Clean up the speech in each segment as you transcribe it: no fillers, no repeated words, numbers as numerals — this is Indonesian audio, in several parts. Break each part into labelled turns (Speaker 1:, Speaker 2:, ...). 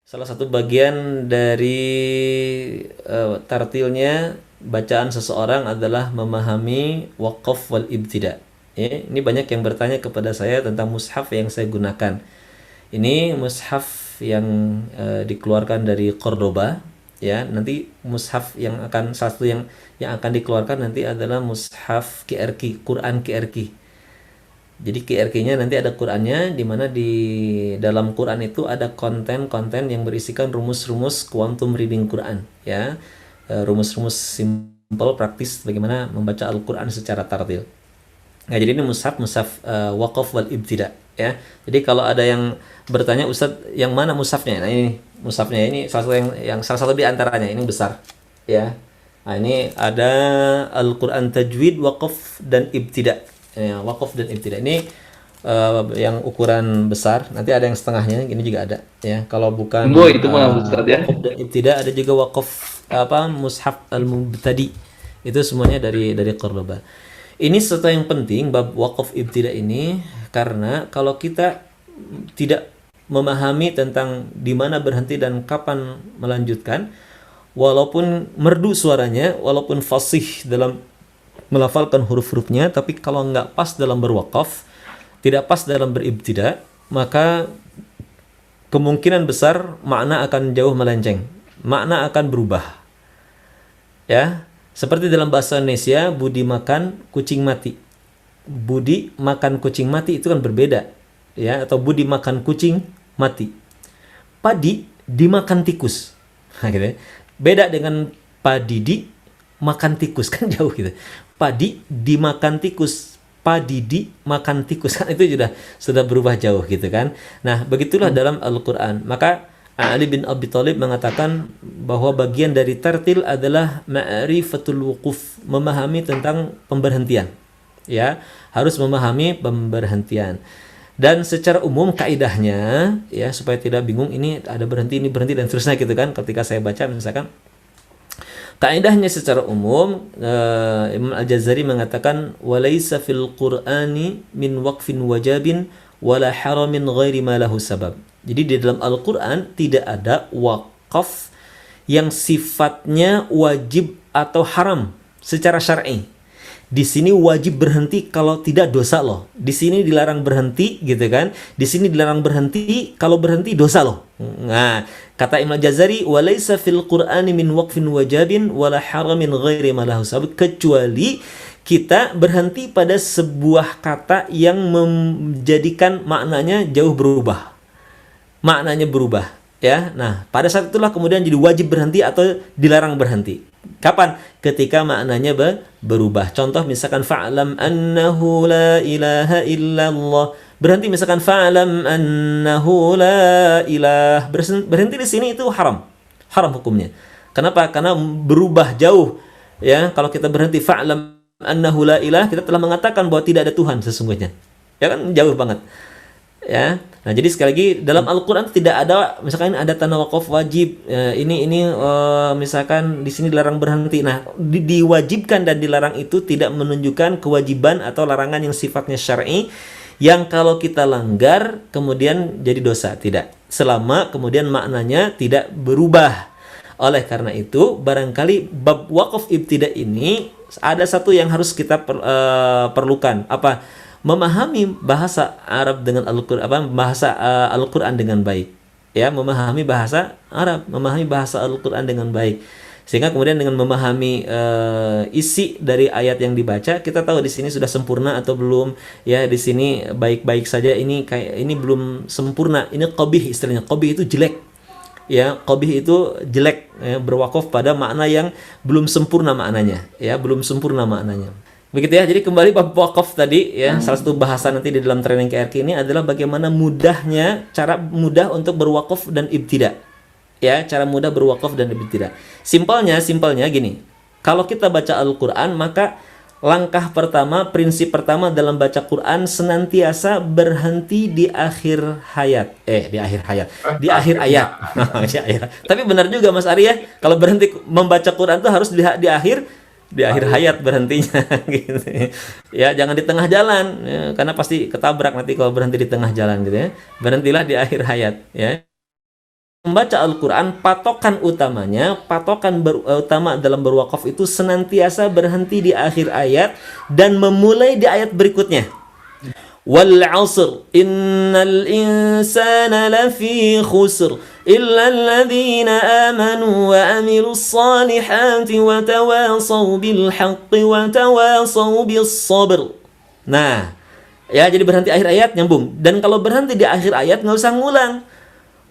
Speaker 1: Salah satu bagian dari tartilnya bacaan seseorang adalah memahami waqaf wal ibtida. Ya, ini banyak yang bertanya kepada saya tentang mushaf yang saya gunakan. Ini mushaf yang dikeluarkan dari Cordoba, ya. Nanti mushaf yang akan satu yang akan dikeluarkan nanti adalah mushaf QRQ, Quran QRQ. Jadi QRQ-nya nanti ada Qurannya, di mana di dalam Quran itu ada konten-konten yang berisikan rumus-rumus quantum reading Quran, ya. Rumus-rumus simple praktis bagaimana membaca Al-Quran secara tartil. Nah, jadi ini mushaf waqaf wal ibtida, ya. Jadi kalau ada yang bertanya, Ustadz, yang mana mushafnya? Nah, ini mushafnya, ini salah satu yang salah satu di antaranya, ini besar, ya. Nah, ini ada Al-Quran Tajwid, Waqaf dan Ibtida. Ya, Waqaf dan Ibtida ini yang ukuran besar. Nanti ada yang setengahnya, ini juga ada, ya. Kalau bukan
Speaker 2: Boy, itu mah Ustaz ya.
Speaker 1: Waqaf dan Ibtida, ada juga Waqaf Mushaf Al-Mubtadi. Itu semuanya dari Cordoba. Ini sesuatu yang penting bab Waqaf Ibtida ini, karena kalau kita tidak memahami tentang di mana berhenti dan kapan melanjutkan, walaupun merdu suaranya, walaupun fasih dalam melafalkan huruf-hurufnya, tapi kalau nggak pas dalam berwakaf, tidak pas dalam beribtida, maka kemungkinan besar makna akan jauh melenceng, makna akan berubah, ya. Seperti dalam bahasa Indonesia, budi makan kucing mati. Budi makan kucing mati itu kan berbeda, ya. Atau budi makan kucing mati. Padi dimakan tikus. Nah, gitu ya. Beda dengan padidi makan tikus, kan jauh gitu. Padi dimakan tikus, padidi makan tikus, kan itu sudah berubah jauh gitu kan. Nah, begitulah dalam Al-Qur'an. Maka Ali bin Abi Thalib mengatakan bahwa bagian dari tartil adalah ma'rifatul wuquf, memahami tentang pemberhentian. Ya, harus memahami pemberhentian. Dan secara umum kaidahnya, ya, supaya tidak bingung, ini ada berhenti, ini berhenti dan seterusnya gitu kan. Ketika saya baca misalkan, kaidahnya secara umum, Imam Al-Jazari mengatakan walaysa fil Qur'ani min waqfin wajabin wala haramin ghairi ma lahu sabab. Jadi di dalam Al-Qur'an tidak ada wakaf yang sifatnya wajib atau haram secara syar'i. Di sini wajib berhenti kalau tidak dosa loh. Di sini dilarang berhenti gitu kan. Di sini dilarang berhenti kalau berhenti dosa loh. Nah, kata Imam Jazari, walaysa fil Qur'ani min waqfin wajabin wala haramin ghairi ma lahu sabab, kecuali kita berhenti pada sebuah kata yang menjadikan maknanya jauh berubah. Maknanya berubah, ya. Nah, pada saat itulah kemudian jadi wajib berhenti atau dilarang berhenti. Kapan? Ketika maknanya berubah. Contoh misalkan fa'lam annahu la ilaha illallah. Berhenti misalkan fa'lam annahu la ilah. Berhenti di sini itu haram. Haram hukumnya. Kenapa? Karena berubah jauh. Ya, kalau kita berhenti fa'lam annahu la ilah, kita telah mengatakan bahwa tidak ada Tuhan sesungguhnya. Ya kan, jauh banget. Ya. Nah, jadi sekali lagi dalam Al-Qur'an tidak ada misalkan ada tanda wakaf wajib, misalkan di sini dilarang berhenti. Nah, diwajibkan dan dilarang itu tidak menunjukkan kewajiban atau larangan yang sifatnya syar'i yang kalau kita langgar kemudian jadi dosa, tidak. Selama kemudian maknanya tidak berubah. Oleh karena itu, barangkali bab wakaf ibtida ini ada satu yang harus kita perlukan, apa? Memahami bahasa Arab dengan Al-Qur'an, bahasa Al-Qur'an dengan baik. Ya, memahami bahasa Arab, memahami bahasa Al-Qur'an dengan baik. Sehingga kemudian dengan memahami isi dari ayat yang dibaca, kita tahu di sini sudah sempurna atau belum. Ya, di sini baik-baik saja, ini belum sempurna. Ini qabih istilahnya. Qabih itu jelek. Ya, qabih itu jelek, ya, berwakaf pada makna yang belum sempurna maknanya, ya, belum sempurna maknanya. Begitu ya. Jadi kembali bab wakaf tadi, ya, salah satu bahasa nanti di dalam training KRQ ini adalah bagaimana cara mudah untuk berwakaf dan ibtida. Ya, cara mudah berwakaf dan ibtida. Simpelnya gini. Kalau kita baca Al-Qur'an, maka langkah pertama, prinsip pertama dalam baca Quran senantiasa berhenti di akhir hayat. Di akhir ayat. Di akhir. Tapi benar juga Mas Arya, kalau berhenti membaca Quran itu harus di akhir hayat berhentinya gitu. Ya, jangan di tengah jalan, ya, karena pasti ketabrak nanti kalau berhenti di tengah jalan gitu ya. Berhentilah di akhir hayat, ya. membaca Al-Quran, patokan utamanya, utama dalam berwakaf itu senantiasa berhenti di akhir ayat dan memulai di ayat berikutnya. Wal 'asr innal insana lafi khusr illa alladhina amanu wa amilus salihati wa tawasaw bil haqqi wa tawasaw bis sabr. Nah, ya jadi berhenti akhir ayat nyambung. Dan kalau berhenti di akhir ayat nggak usah ngulang.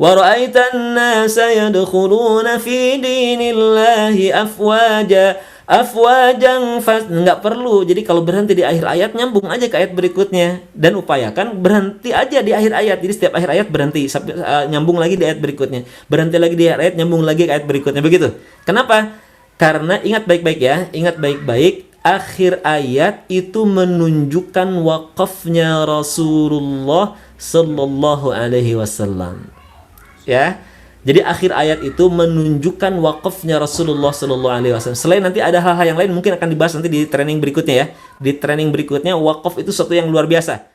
Speaker 1: Wa ra'aitan nasa yadkhuluna fi dinillahi afwaja nggak perlu. Jadi kalau berhenti di akhir ayat nyambung aja ke ayat berikutnya dan upayakan berhenti aja di akhir ayat. Jadi setiap akhir ayat berhenti sampai nyambung lagi di ayat berikutnya. Berhenti lagi di akhir ayat nyambung lagi ke ayat berikutnya begitu. Kenapa? Karena ingat baik-baik ya, ingat baik-baik akhir ayat itu menunjukkan wakafnya Rasulullah sallallahu alaihi wasallam. Ya. Jadi akhir ayat itu menunjukkan wakafnya Rasulullah sallallahu alaihi wasallam. Selain nanti ada hal-hal yang lain mungkin akan dibahas nanti di training berikutnya ya. Di training berikutnya wakaf itu sesuatu yang luar biasa.